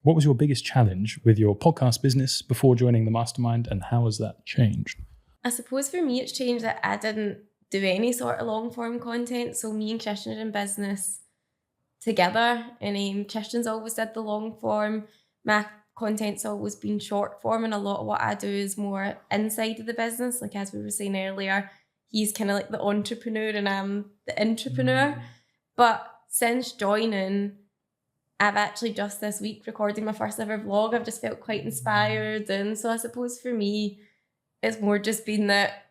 What was your biggest challenge with your podcast business before joining the Mastermind, and how has that changed? I suppose for me, it's changed that I didn't do any sort of long form content. So me and Christian are in business together, and Christian's always did the long form. My content's always been short form, and a lot of what I do is more inside of the business. Like as we were saying earlier, he's kind of like the entrepreneur and I'm the entrepreneur. But since joining, I've actually just this week recording my first ever vlog. I've just felt quite inspired. And so I suppose for me, it's more just been that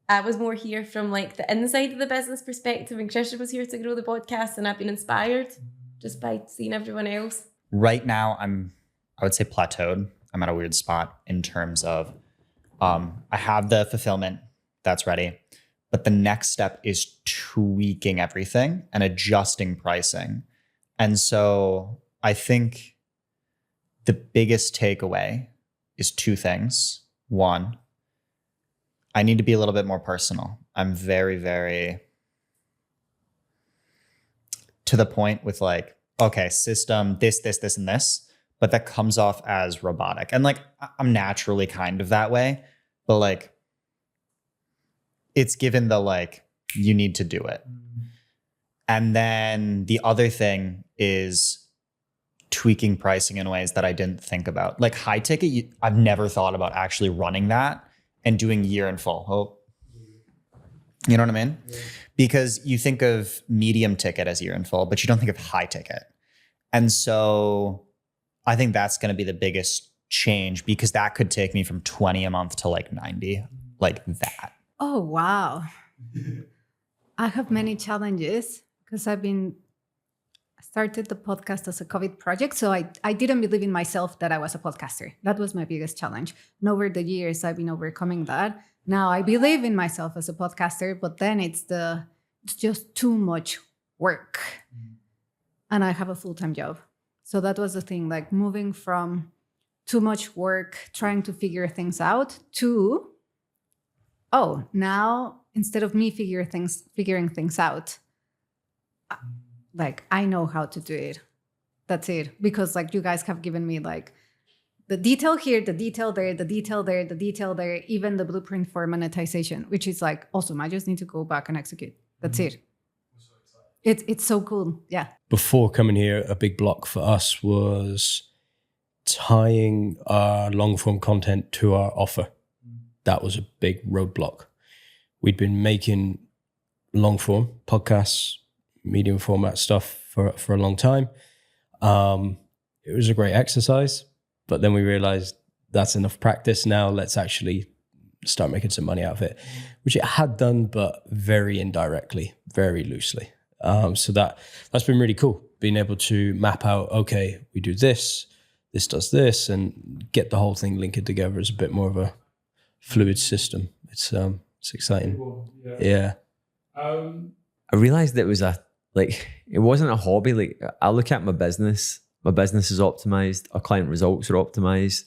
I was more here from like the inside of the business perspective, and Christian was here to grow the podcast, and I've been inspired just by seeing everyone else. Right now, I would say plateaued. I'm at a weird spot in terms of I have the fulfillment that's ready, but the next step is tweaking everything and adjusting pricing. And so I think the biggest takeaway is two things. One, I need to be a little bit more personal. I'm very, very to the point with like, okay, system, this, and this, but that comes off as robotic. And like, I'm naturally kind of that way, but like, it's given the like, you need to do it. And then the other thing is tweaking pricing in ways that I didn't think about. Like high ticket, I've never thought about actually running that and doing year in full. Oh, you know what I mean? Yeah. Because you think of medium ticket as year in full, but you don't think of high ticket. And so I think that's going to be the biggest change, because that could take me from 20 a month to like 90, like that. Oh, wow. I have many challenges because I started the podcast as a COVID project. So I didn't believe in myself that I was a podcaster. That was my biggest challenge. And over the years, I've been overcoming that. Now I believe in myself as a podcaster, but then it's just too much work. And I have a full-time job. So that was the thing, like moving from too much work, trying to figure things out to, now instead of me figuring things out, like I know how to do it. That's it. Because like you guys have given me like the detail here, the detail there, the detail there, the detail there, even the blueprint for monetization, which is like awesome. I just need to go back and execute. That's it. It's so cool. Yeah. Before coming here, a big block for us was tying our long form content to our offer. That was a big roadblock. We'd been making long form podcasts, medium format stuff for a long time. It was a great exercise, but then we realized that's enough practice. Now let's actually start making some money out of it, which it had done, but very indirectly, very loosely. So that's been really cool, being able to map out, okay, we do this does this, and get the whole thing linked together as a bit more of a fluid system. It's exciting. Yeah. I realized it was it wasn't a hobby. Like I look at my business is optimized, our client results are optimized.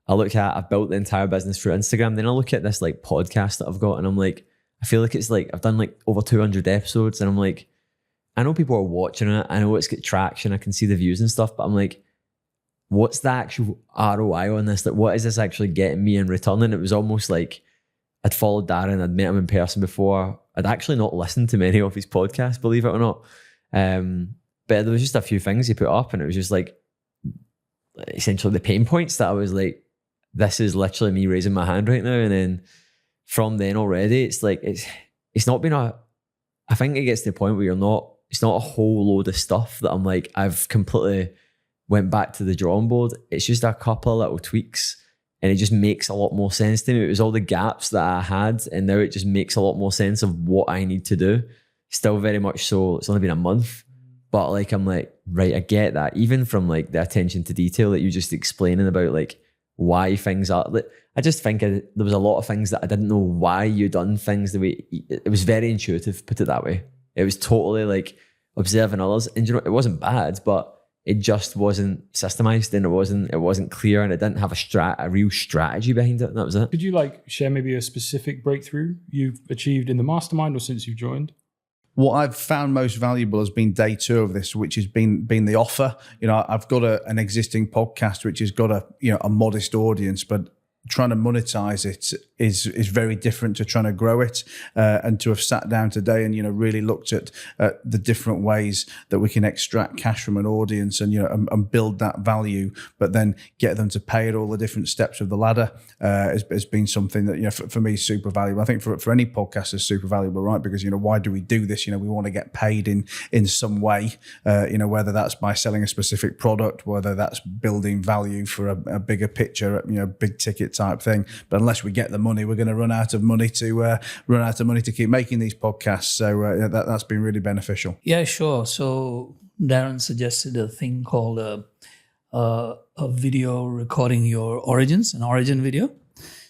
I've built the entire business through Instagram. Then I look at this like podcast that I've got, and I'm like, I feel like it's like I've done like over 200 episodes, and I'm like, I know people are watching it. I know it's got traction. I can see the views and stuff, but I'm like, what's the actual ROI on this? Like, what is this actually getting me in return? And it was almost like I'd followed Darren, I'd met him in person before. I'd actually not listened to many of his podcasts, believe it or not. But there was just a few things he put up, and it was just like essentially the pain points that I was like, this is literally me raising my hand right now. And then from then already, it's like, it's not been I think it gets to the point where it's not a whole load of stuff that I'm like, I've completely went back to the drawing board. It's just a couple of little tweaks, and it just makes a lot more sense to me. It was all the gaps that I had, and now it just makes a lot more sense of what I need to do. Still very much so, it's only been a month, but like, I'm like, right, I get that. Even from like the attention to detail that you just explaining about like why things are, like, I just think there was a lot of things that I didn't know why you done things the way, it was very intuitive, put it that way. It was totally like observing others, and you know, it wasn't bad, but it just wasn't systemized, and it wasn't clear, and it didn't have a real strategy behind it. And that was it. Could you like share maybe a specific breakthrough you've achieved in the Mastermind or since you've joined? what I've found most valuable has been day 2 of this, which has been the offer. I've got an existing podcast which has got a modest audience, but trying to monetize it is very different to trying to grow it, and to have sat down today and really looked at the different ways that we can extract cash from an audience and and build that value, but then get them to pay at all the different steps of the ladder has been something that for me is super valuable. I think for any podcast is super valuable, right? Because why do we do this? We want to get paid in some way, whether that's by selling a specific product, whether that's building value for a bigger picture, big ticket type thing. But unless we get the money, we're going to run out of money to keep making these podcasts. So that's been really beneficial. Yeah, sure. So Darren suggested a thing called a video recording your origins, an origin video.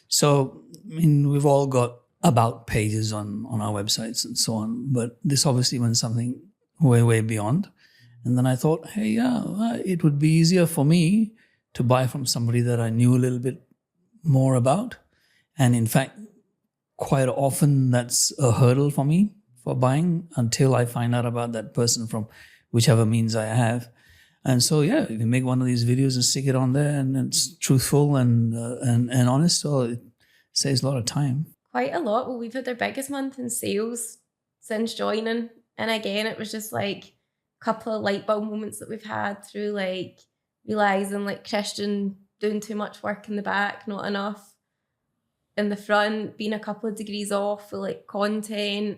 So we've all got about pages on our websites and so on, but this obviously went something way beyond. And then I thought, hey, it would be easier for me to buy from somebody that I knew a little bit more about. And in fact, quite often that's a hurdle for me for buying until I find out about that person from whichever means I have. And so, if you make one of these videos and stick it on there and it's truthful and honest, so it saves a lot of time. Quite a lot. Well, we've had our biggest month in sales since joining. And again, it was just like a couple of light bulb moments that we've had through like realising like Christian doing too much work in the back, not enough in the front, being a couple of degrees off with like content.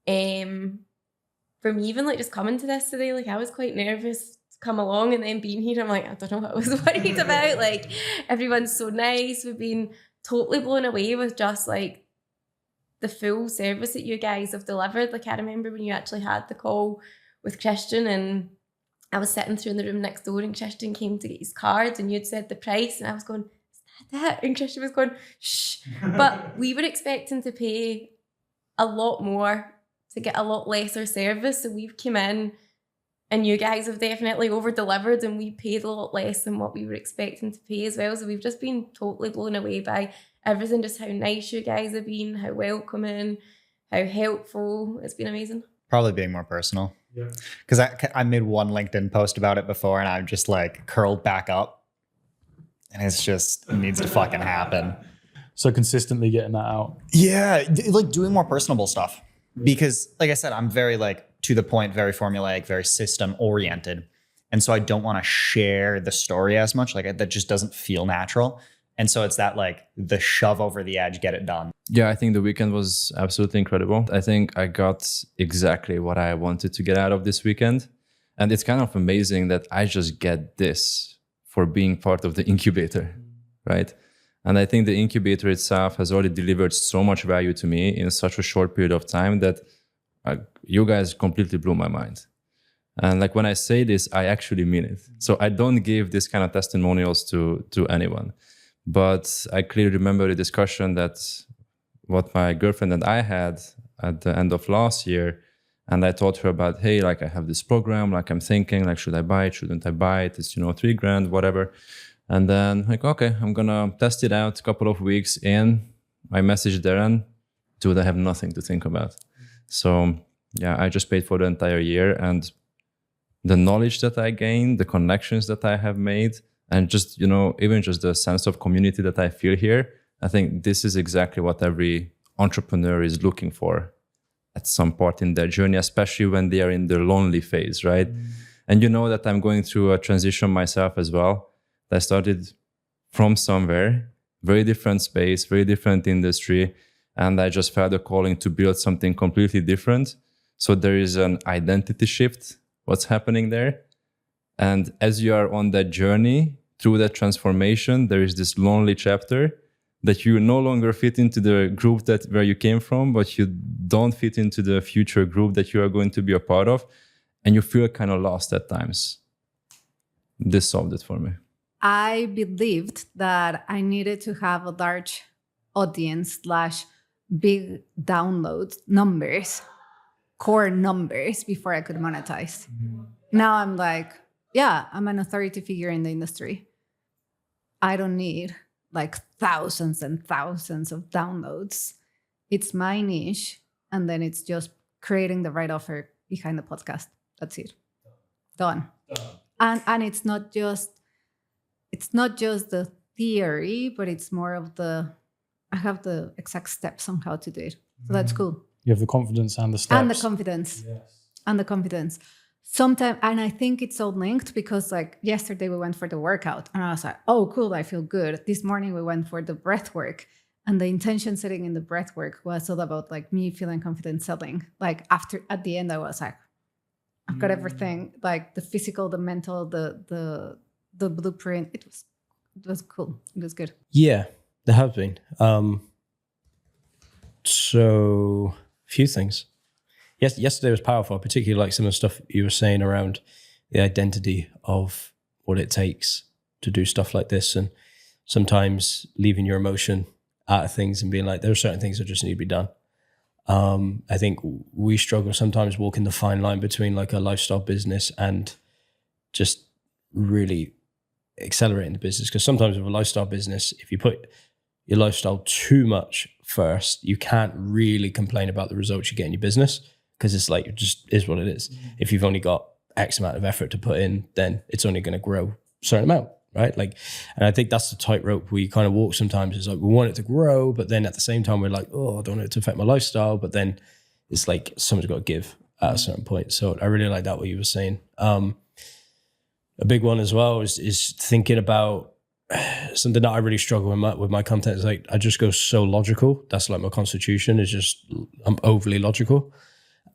For me, even like just coming to this today, like I was quite nervous to come along, and then being here, I'm like, I don't know what I was worried about. Like everyone's so nice. We've been totally blown away with just like the full service that you guys have delivered. Like I remember when you actually had the call with Christian, and I was sitting through in the room next door, and Christian came to get his card, and you'd said the price, and I was going, is that it? And Christian was going, shh. But we were expecting to pay a lot more to get a lot lesser service. So we've come in, and you guys have definitely over-delivered, and we paid a lot less than what we were expecting to pay as well. So we've just been totally blown away by everything, just how nice you guys have been, how welcoming, how helpful. It's been amazing. Probably being more personal. Yeah. Because I made one LinkedIn post about it before, and I'm just like curled back up, and it needs to fucking happen. So consistently getting that out. Yeah, like doing more personable stuff. Because like I said, I'm very like to the point, very formulaic, very system oriented. And so I don't want to share the story as much. Like that just doesn't feel natural. And so it's that like the shove over the edge, get it done. Yeah, I think the weekend was absolutely incredible. I think I got exactly what I wanted to get out of this weekend. And it's kind of amazing that I just get this for being part of the incubator, right? And I think the incubator itself has already delivered so much value to me in such a short period of time that you guys completely blew my mind. And like when I say this, I actually mean it. So I don't give this kind of testimonials to anyone. But I clearly remember the discussion that what my girlfriend and I had at the end of last year. And I told her about, hey, like I have this program, like I'm thinking, like, should I buy it? Shouldn't I buy it? It's, $3,000, whatever. And then like, okay, I'm going to test it out a couple of weeks in. I messaged Darren, dude, I have nothing to think about. So yeah, I just paid for the entire year, and the knowledge that I gained, the connections that I have made, and just, even just the sense of community that I feel here, I think this is exactly what every entrepreneur is looking for at some part in their journey, especially when they are in the lonely phase, right? And that I'm going through a transition myself as well. I started from somewhere, very different space, very different industry, and I just felt a calling to build something completely different. So there is an identity shift, what's happening there. And as you are on that journey, through that transformation, there is this lonely chapter that you no longer fit into the group where you came from, but you don't fit into the future group that you are going to be a part of, and you feel kind of lost at times. This solved it for me. I believed that I needed to have a large audience / big download numbers, core numbers before I could monetize. Now I'm like, yeah, I'm an authority figure in the industry. I don't need like thousands and thousands of downloads. It's my niche, and then it's just creating the right offer behind the podcast. That's it. Done. And it's not just the theory, but it's more of I have the exact steps on how to do it. So that's cool. You have the confidence and the steps. And the confidence. Yes. And the confidence. Sometimes, and I think it's all linked because like yesterday we went for the workout and I was like, oh, cool, I feel good. This morning we went for the breath work, and the intention setting in the breath work was all about like me feeling confident selling. Like at the end, I was like, I've got everything, like the physical, the mental, the blueprint. It was cool. It was good. Yeah, there have been. So a few things. Yesterday was powerful, particularly like some of the stuff you were saying around the identity of what it takes to do stuff like this, and sometimes leaving your emotion out of things and being like, there are certain things that just need to be done. I think we struggle sometimes walking the fine line between like a lifestyle business and just really accelerating the business. Because sometimes with a lifestyle business, if you put your lifestyle too much first, you can't really complain about the results you get in your business, because it's like, it just is what it is. If you've only got X amount of effort to put in, then it's only going to grow a certain amount, right? Like, and I think that's the tightrope we kind of walk sometimes. Is like, we want it to grow, but then at the same time, we're like, oh, I don't want it to affect my lifestyle. But then it's like, someone's got to give at a certain point. So I really like that, what you were saying. A big one as well is thinking about something that I really struggle with my content. Is like, I just go so logical. That's like my constitution, is just, I'm overly logical.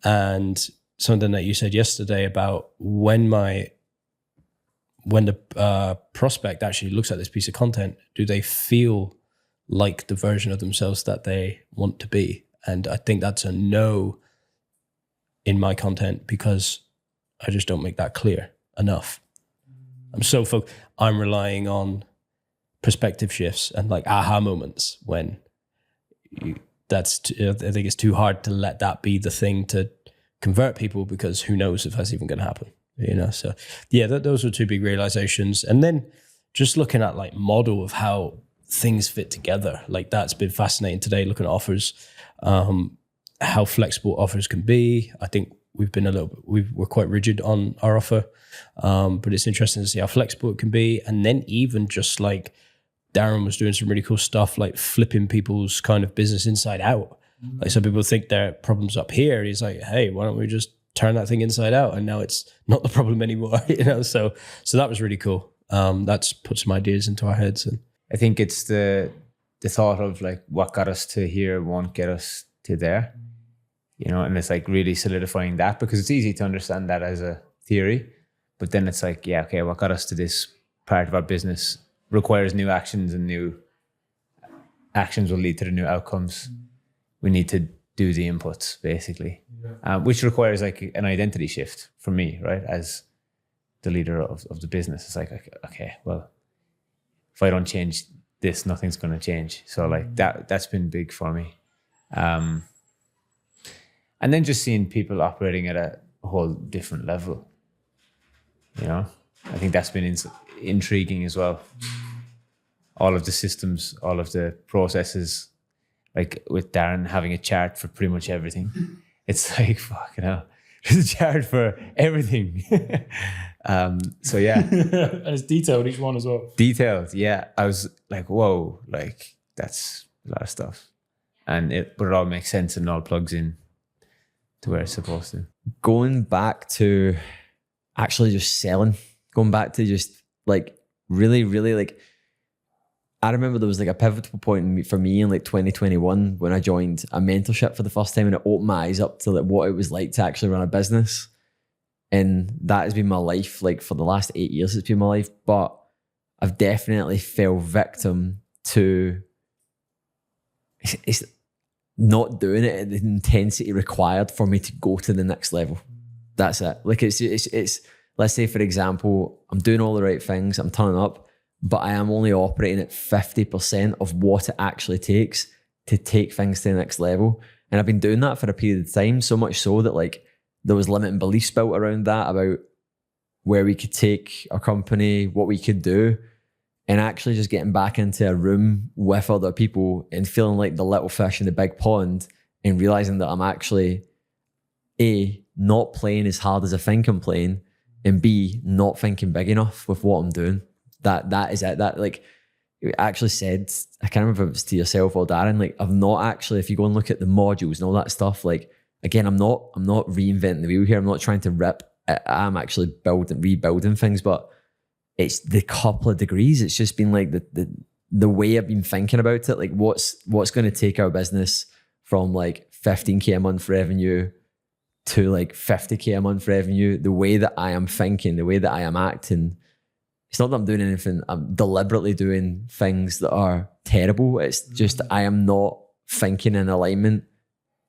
And something that you said yesterday about when the prospect actually looks at this piece of content, do they feel like the version of themselves that they want to be? And I think that's a no in my content, because I just don't make that clear enough. I'm so focused. I'm relying on perspective shifts and like aha moments when I think it's too hard to let that be the thing to convert people, because who knows if that's even going to happen, you know? So yeah, those were two big realizations. And then just looking at like model of how things fit together, like that's been fascinating today, looking at offers, how flexible offers can be. I think we've been we're quite rigid on our offer, but it's interesting to see how flexible it can be. And then even just like Darren was doing some really cool stuff, like flipping people's kind of business inside out. Like some people think their problem's up here. He's like, hey, why don't we just turn that thing inside out? And now it's not the problem anymore, you know? So that was really cool. That's put some ideas into our heads. And I think it's the thought of like, what got us to here won't get us to there, you know? And it's like really solidifying that, because it's easy to understand that as a theory, but then it's like, yeah, okay, what got us to this part of our business requires new actions, and new actions will lead to the new outcomes. We need to do the inputs, basically, which requires like an identity shift for me, right? As the leader of the business, it's like, okay, well, if I don't change this, nothing's going to change. So like that's been big for me. And then just seeing people operating at a whole different level, you know, I think that's been intriguing as well. All of the systems, all of the processes, like with Darren having a chart for pretty much everything. It's like, fucking hell, there's a chart for everything. So yeah. And it's detailed, each one as well. Detailed, yeah. I was like, whoa, like that's a lot of stuff. But it all makes sense and all plugs in to where it's supposed to. Going back to actually just selling, going back to just like really, really like, I remember there was like a pivotal point for me in like 2021 when I joined a mentorship for the first time, and it opened my eyes up to like what it was like to actually run a business. And that has been my life. Like for the last 8 years, it's been my life, but I've definitely fell victim to it's not doing it at the intensity required for me to go to the next level. That's it. Like it's let's say, for example, I'm doing all the right things, I'm turning up, but I am only operating at 50% of what it actually takes to take things to the next level. And I've been doing that for a period of time, so much so that like there was limiting beliefs built around that about where we could take our company, what we could do, and actually just getting back into a room with other people and feeling like the little fish in the big pond and realizing that I'm actually A, not playing as hard as I think I'm playing, and B, not thinking big enough with what I'm doing. That is it. That, like, you actually said, I can't remember if it was to yourself or Darren, like, I've not actually, if you go and look at the modules and all that stuff, like, again, I'm not reinventing the wheel here. I'm not trying to rip. I'm actually rebuilding things, but it's the couple of degrees. It's just been like the way I've been thinking about it. Like, what's going to take our business from like 15K a month revenue to like 50K a month revenue. The way that I am thinking, the way that I am acting. It's not that I'm doing anything. I'm deliberately doing things that are terrible. It's just I am not thinking in alignment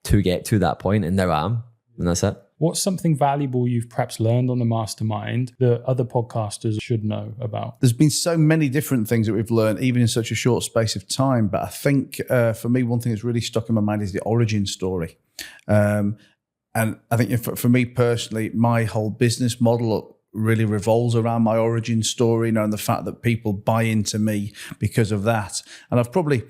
to get to that point, and now I am, and that's it. What's something valuable you've perhaps learned on the Mastermind that other podcasters should know about? There's been so many different things that we've learned, even in such a short space of time. But I think for me, one thing that's really stuck in my mind is the origin story. And I think for me personally, my whole business model really revolves around my origin story, and the fact that people buy into me because of that. And I've probably...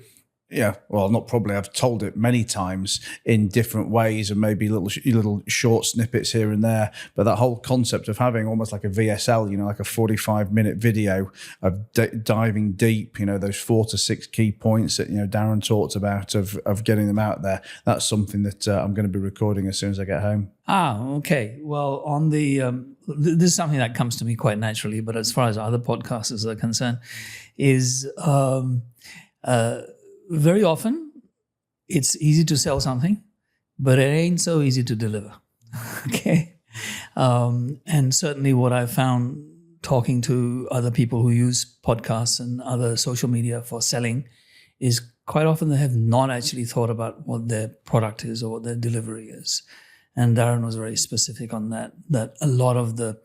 I've told it many times in different ways and maybe little short snippets here and there. But that whole concept of having almost like a VSL, like a 45-minute video of diving deep, those 4 to 6 key points that, Darren talked about of getting them out there. That's something that I'm going to be recording as soon as I get home. Okay. Well, on the this is something that comes to me quite naturally, but as far as other podcasters are concerned, is very often it's easy to sell something, but it ain't so easy to deliver. Okay. And certainly what I found talking to other people who use podcasts and other social media for selling is quite often they have not actually thought about what their product is or what their delivery is. And Darren was very specific on that a lot of the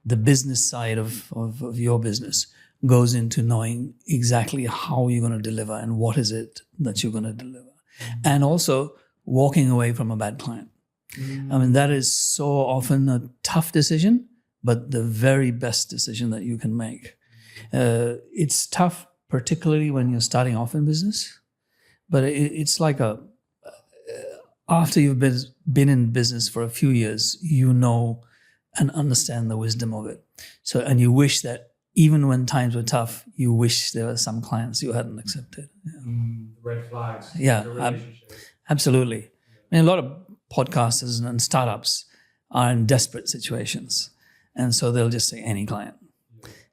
business side of your business goes into knowing exactly how you're going to deliver and what is it that you're going to deliver. And also walking away from a bad client. I mean, that is so often a tough decision, but the very best decision that you can make. It's tough, particularly when you're starting off in business, but it's like after you've been in business for a few years, you know and understand the wisdom of it. So, and you wish that even when times were tough, you wish there were some clients you hadn't accepted. Red flags. Yeah, absolutely. I mean, a lot of podcasters and startups are in desperate situations, and so they'll just say any client.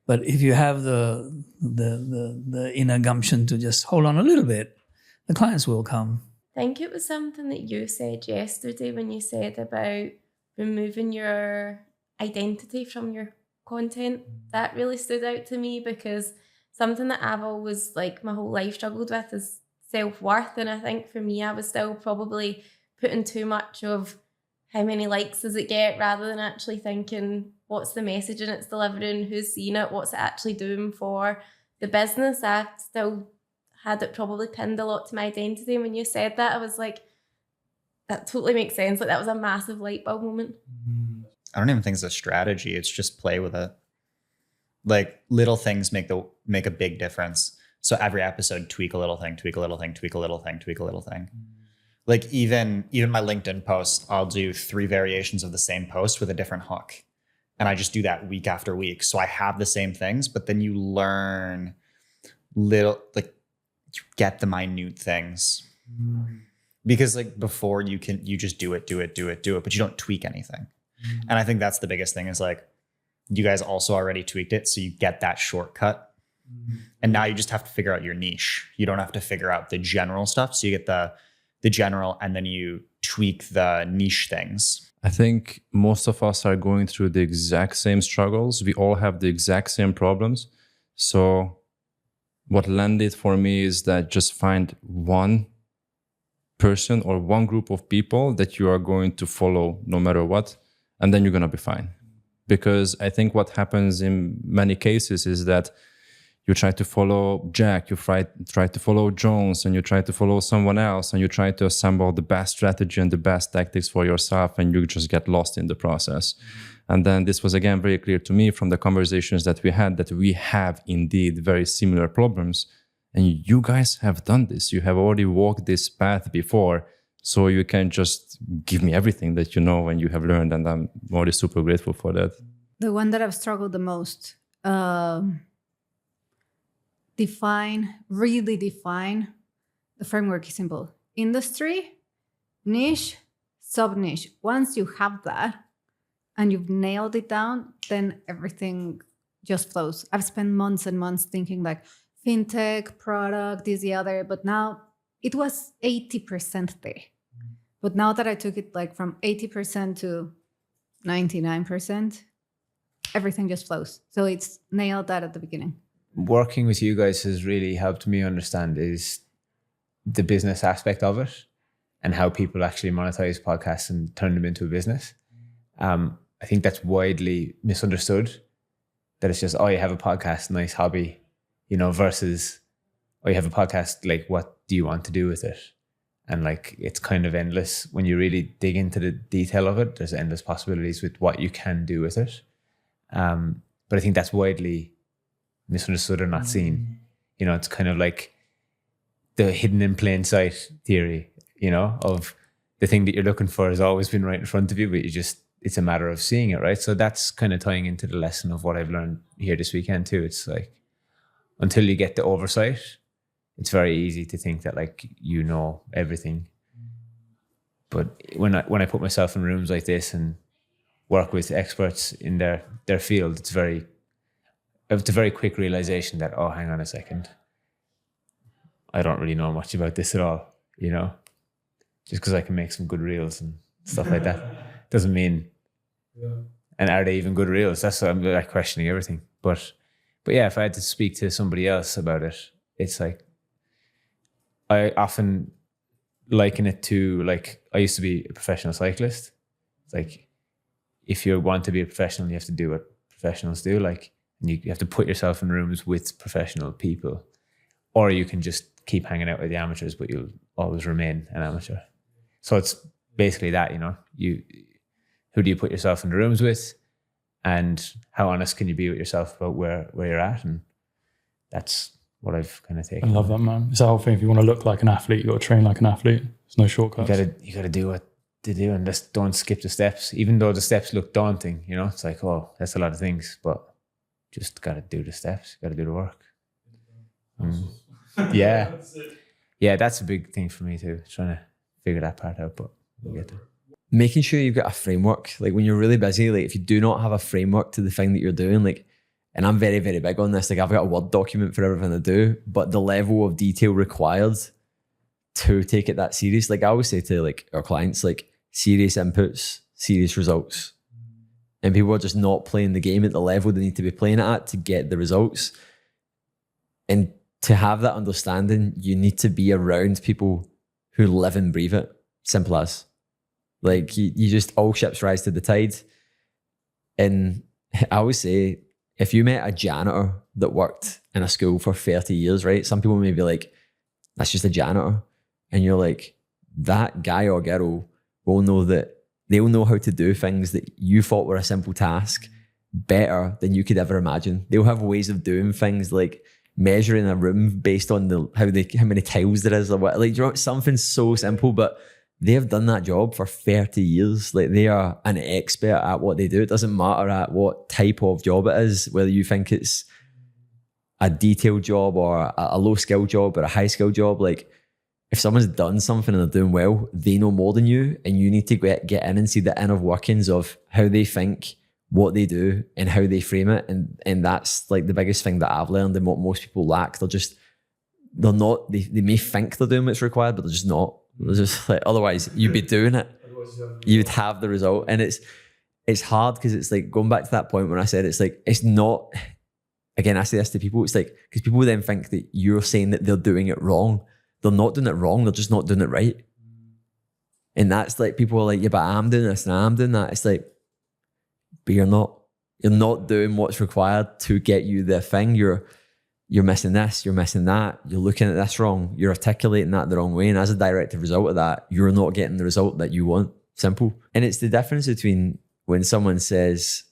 But if you have the inner gumption to just hold on a little bit, the clients will come. I think it was something that you said yesterday when you said about removing your identity from your content. That really stood out to me, because something that I've always, like, my whole life struggled with is self-worth. And I think for me, I was still probably putting too much of how many likes does it get rather than actually thinking what's the messaging it's delivering, who's seeing it, what's it actually doing for the business. I still had it probably pinned a lot to my identity. And when you said that, I was like, that totally makes sense. Like, that was a massive light bulb moment. I don't even think it's a strategy. It's just play with it. Like, little things make a big difference. So every episode, tweak a little thing, tweak a little thing, tweak a little thing, tweak a little thing. Like, even my LinkedIn posts, I'll do 3 variations of the same post with a different hook. And I just do that week after week. So I have the same things, but then you learn you get the minute things. Because like before you just do it, but you don't tweak anything. And I think that's the biggest thing is like, you guys also already tweaked it. So you get that shortcut. And now you just have to figure out your niche. You don't have to figure out the general stuff. So you get the general, and then you tweak the niche things. I think most of us are going through the exact same struggles. We all have the exact same problems. So what landed for me is that just find one person or one group of people that you are going to follow no matter what. And then you're going to be fine. Because I think what happens in many cases is that you try to follow Jack, you try to follow Jones, and you try to follow someone else, and you try to assemble the best strategy and the best tactics for yourself, and you just get lost in the process. And then this was again very clear to me from the conversations that we had, that we have indeed very similar problems. And you guys have done this. You have already walked this path before. So you can just give me everything that you know and you have learned. And I'm really super grateful for that. The one that I've struggled the most, really define. The framework is simple. Industry, niche, sub-niche. Once you have that and you've nailed it down, then everything just flows. I've spent months and months thinking like fintech, product, this, the other, but now it was 80% there. But now that I took it like from 80% to 99%, everything just flows. So it's nailed that at the beginning. Working with you guys has really helped me understand is the business aspect of it and how people actually monetize podcasts and turn them into a business. I think that's widely misunderstood, that it's just, oh, you have a podcast, nice hobby, you know, versus, oh, you have a podcast, like, what do you want to do with it? And like, it's kind of endless. When you really dig into the detail of it, there's endless possibilities with what you can do with it. But I think that's widely misunderstood or not seen. You know, it's kind of like the hidden in plain sight theory, you know, of the thing that you're looking for has always been right in front of you, but it's a matter of seeing it, right? So that's kind of tying into the lesson of what I've learned here this weekend too. It's like, until you get the oversight, it's very easy to think that like, you know, everything. But when I put myself in rooms like this and work with experts in their field, it's a very quick realization that, oh, hang on a second, I don't really know much about this at all, you know? Just because I can make some good reels and stuff like that doesn't mean, and are they even good reels? That's what I'm like questioning everything. But yeah, if I had to speak to somebody else about it, it's like, I often liken it to like, I used to be a professional cyclist. It's like, if you want to be a professional, you have to do what professionals do. Like, and you have to put yourself in rooms with professional people, or you can just keep hanging out with the amateurs, but you'll always remain an amateur. So it's basically that, you know, who do you put yourself in the rooms with, and how honest can you be with yourself about where you're at? And that's what I've kind of taken. I love that, man. It's the whole thing. If you want to look like an athlete, you got to train like an athlete. There's no shortcuts. You gotta do what to do, and just don't skip the steps. Even though the steps look daunting, you know, it's like, oh, that's a lot of things, but just gotta do the steps, gotta do the work. Yeah, that's a big thing for me too, trying to figure that part out, but we'll get there. Making sure you've got a framework. Like when you're really busy, like if you do not have a framework to the thing that you're doing, like, and I'm very, very big on this, like I've got a Word document for everything I do, but the level of detail required to take it that serious, like I always say to like our clients, like serious inputs, serious results. And people are just not playing the game at the level they need to be playing it at to get the results. And to have that understanding, you need to be around people who live and breathe it. Simple as. Like you just, all ships rise to the tide. And I always say, if you met a janitor that worked in a school for 30 years, right? Some people may be like, that's just a janitor. And you're like, that guy or girl will know that they'll know how to do things that you thought were a simple task better than you could ever imagine. They'll have ways of doing things like measuring a room based on how many tiles there is or what. Like, you know, something so simple, but they have done that job for 30 years. Like they are an expert at what they do. It doesn't matter at what type of job it is, whether you think it's a detailed job or a low skill job or a high skill job. Like if someone's done something and they're doing well, they know more than you, and you need to get in and see the inner workings of how they think, what they do, and how they frame it. And that's like the biggest thing that I've learned and what most people lack. They may think they're doing what's required, but they're just not. They're just like, otherwise you'd be doing it. You would have the result. And it's hard because it's like going back to that point when I said it's like, it's not, again, I say this to people, it's like, because people then think that you're saying that they're doing it wrong. They're not doing it wrong, they're just not doing it right. And that's like, people are like, yeah, but I'm doing this and I'm doing that. It's like, but you're not doing what's required to get you the thing. You're missing this, you're missing that, you're looking at this wrong, you're articulating that the wrong way. And as a direct result of that, you're not getting the result that you want. Simple. And it's the difference between when someone says,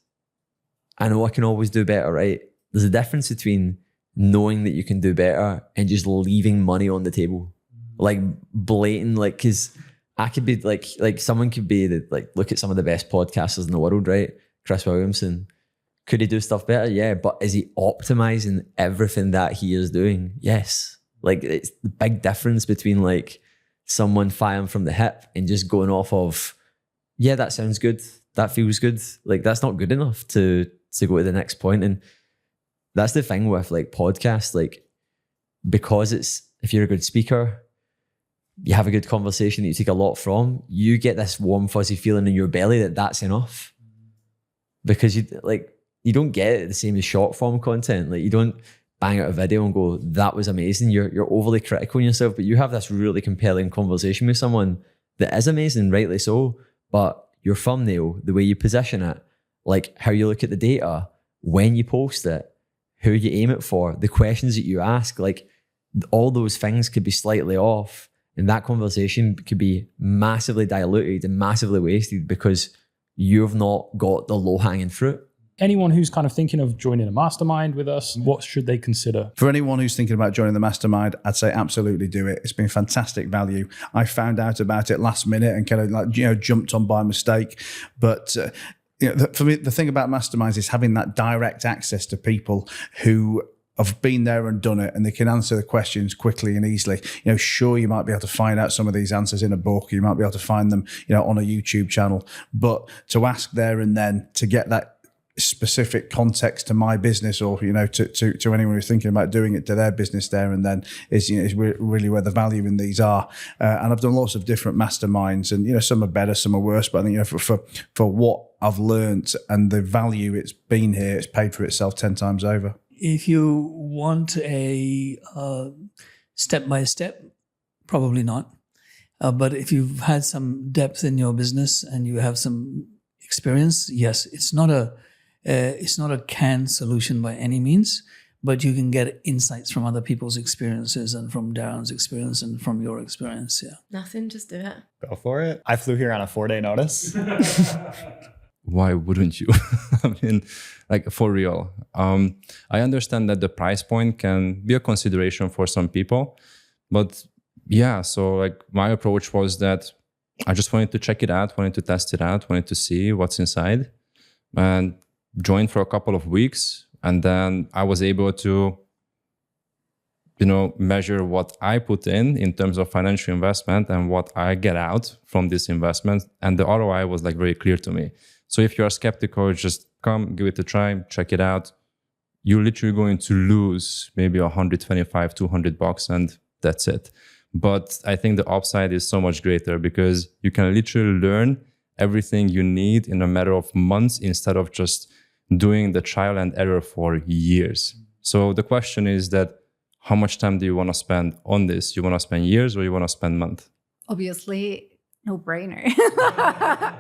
I know I can always do better, right? There's a difference between knowing that you can do better and just leaving money on the table. Like blatant, like, because I could be like someone could be look at some of the best podcasters in the world, right? Chris Williamson. Could he do stuff better? Yeah. But is he optimizing everything that he is doing? Yes. Like, it's the big difference between like someone firing from the hip and just going off of, yeah, that sounds good. That feels good. Like, that's not good enough to go to the next point. And that's the thing with like podcasts, like, because if you're a good speaker, you have a good conversation that you take a lot from, you get this warm, fuzzy feeling in your belly that's enough. Because you don't get it the same as short form content. Like, you don't bang out a video and go, that was amazing. You're overly critical on yourself, but you have this really compelling conversation with someone that is amazing, rightly so. But your thumbnail, the way you position it, like how you look at the data, when you post it, who you aim it for, the questions that you ask, like all those things could be slightly off. And that conversation could be massively diluted and massively wasted because you've not got the low-hanging fruit. Anyone who's kind of thinking of joining a mastermind with us, what should they consider? For anyone who's thinking about joining the mastermind, I'd say absolutely do it. It's been fantastic value. I found out about it last minute and kind of jumped on by mistake. But for me, the thing about masterminds is having that direct access to people who have been there and done it, and they can answer the questions quickly and easily. Sure, you might be able to find out some of these answers in a book. You might be able to find them, on a YouTube channel. But to ask there and then, to get that specific context to my business, or to anyone who's thinking about doing it to their business there and then, is really where the value in these are. And I've done lots of different masterminds, and some are better, some are worse. But I think for what I've learned and the value it's been here, it's paid for itself 10 times over. If you want a step-by-step, probably not. But if you've had some depth in your business and you have some experience, yes, it's not a canned solution by any means, but you can get insights from other people's experiences and from Darren's experience and from your experience. Yeah. Nothing, just do it. Go for it. I flew here on a 4-day notice. Why wouldn't you? I mean, like, for real. I understand that the price point can be a consideration for some people, but yeah, so like my approach was that I just wanted to check it out, wanted to test it out, wanted to see what's inside, and joined for a couple of weeks. And then I was able to, measure what I put in terms of financial investment and what I get out from this investment. And the ROI was like very clear to me. So if you are skeptical, just come, give it a try, check it out. You're literally going to lose maybe $125, $200, and that's it. But I think the upside is so much greater because you can literally learn everything you need in a matter of months instead of just doing the trial and error for years. So the question is that, how much time do you want to spend on this? You want to spend years or you want to spend months? Obviously, no brainer.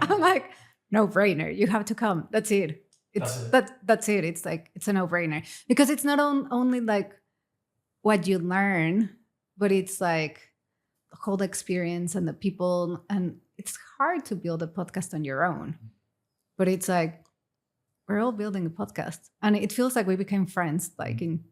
I'm like, no brainer. You have to come. That's it. That's it. It's like, it's a no brainer because it's not only like what you learn, but it's like the whole experience and the people. And it's hard to build a podcast on your own, but it's like, we're all building a podcast and it feels like we became friends like in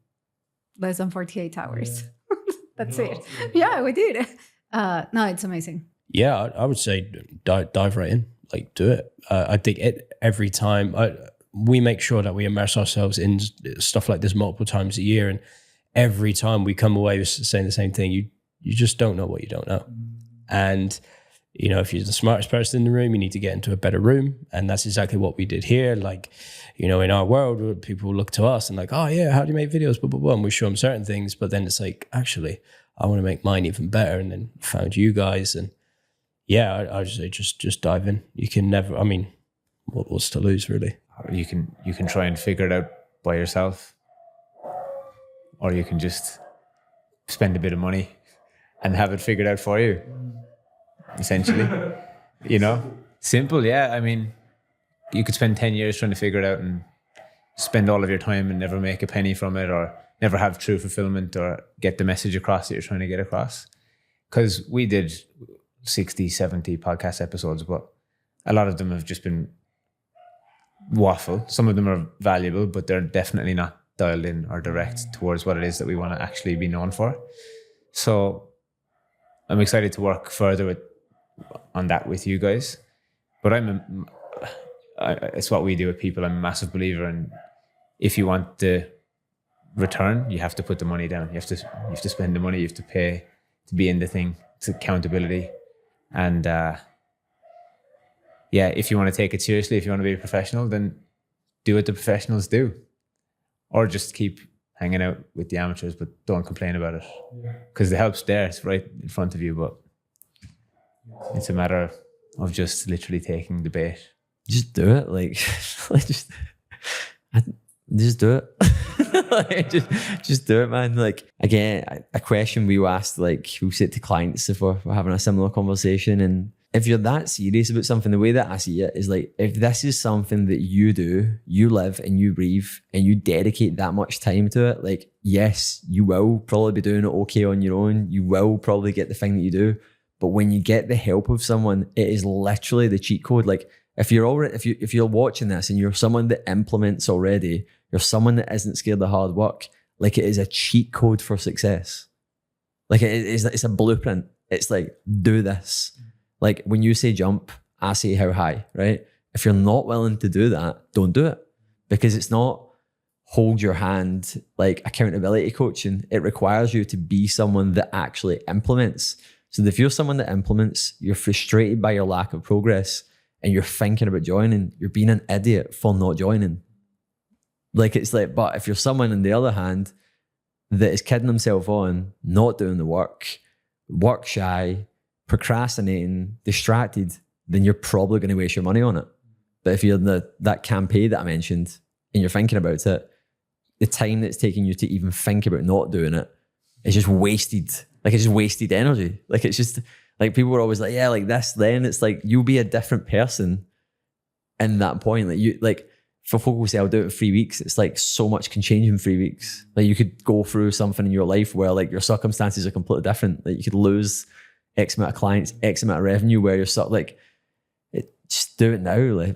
less than 48 hours. Yeah. That's it. Yeah, we did. No, it's amazing. Yeah, I would say dive right in, like do it. I think every time we make sure that we immerse ourselves in stuff like this multiple times a year. And every time we come away with saying the same thing, you just don't know what you don't know. And if you're the smartest person in the room, you need to get into a better room. And that's exactly what we did here. Like, in our world, people look to us and like, oh yeah, how do you make videos? Blah, blah, blah. And we show them certain things, but then it's like, actually, I want to make mine even better. And then found you guys. And yeah, I would say just dive in. You can never, what's to lose really? You can try and figure it out by yourself, or you can just spend a bit of money and have it figured out for you. Essentially, simple. Yeah. You could spend 10 years trying to figure it out and spend all of your time and never make a penny from it, or never have true fulfillment or get the message across that you're trying to get across. Because we did 60, 70 podcast episodes, but a lot of them have just been waffle. Some of them are valuable, but they're definitely not dialed in or direct towards what it is that we want to actually be known for. So I'm excited to work further with on that with you guys. But it's what we do with people. I'm a massive believer in, if you want the return, you have to put the money down. You have to spend the money. You have to pay to be in the thing. It's accountability, and if you want to take it seriously, if you want to be a professional, then do what the professionals do, or just keep hanging out with the amateurs, but don't complain about it, because the help's there. It's right in front of you, but it's a matter of just literally taking the bait. Just do it, like just do it. Like, just do it, man. Like, again, a question we asked, like, we say to clients if we're having a similar conversation, and if you're that serious about something, the way that I see it is like, if this is something that you do, you live and you breathe, and you dedicate that much time to it, like, yes, you will probably be doing it okay on your own. You will probably get the thing that you do. But when you get the help of someone, it is literally the cheat code. Like, if you're watching this and you're someone that implements already, you're someone that isn't scared of hard work, like, it is a cheat code for success. Like, it's a blueprint. It's like, do this. Like, when you say jump, I say how high, right? If you're not willing to do that, don't do it, because it's not hold your hand, like accountability coaching. It requires you to be someone that actually implements. So if you're someone that implements, you're frustrated by your lack of progress, and you're thinking about joining, you're being an idiot for not joining. Like, it's like, but if you're someone on the other hand that is kidding himself on, not doing the work shy, procrastinating, distracted, then you're probably going to waste your money on it. But if you're in that campaign that I mentioned and you're thinking about it, the time that's taking you to even think about not doing it is just wasted. Like, it's just wasted energy. Like, it's just like, people were always like, yeah, like this, then it's like, you'll be a different person in that point. Like, you, like, for folk who say I'll do it in 3 weeks, it's like, so much can change in 3 weeks. Like, you could go through something in your life where, like, your circumstances are completely different. Like, you could lose X amount of clients, X amount of revenue, where you're sort of like, just do it now. Like,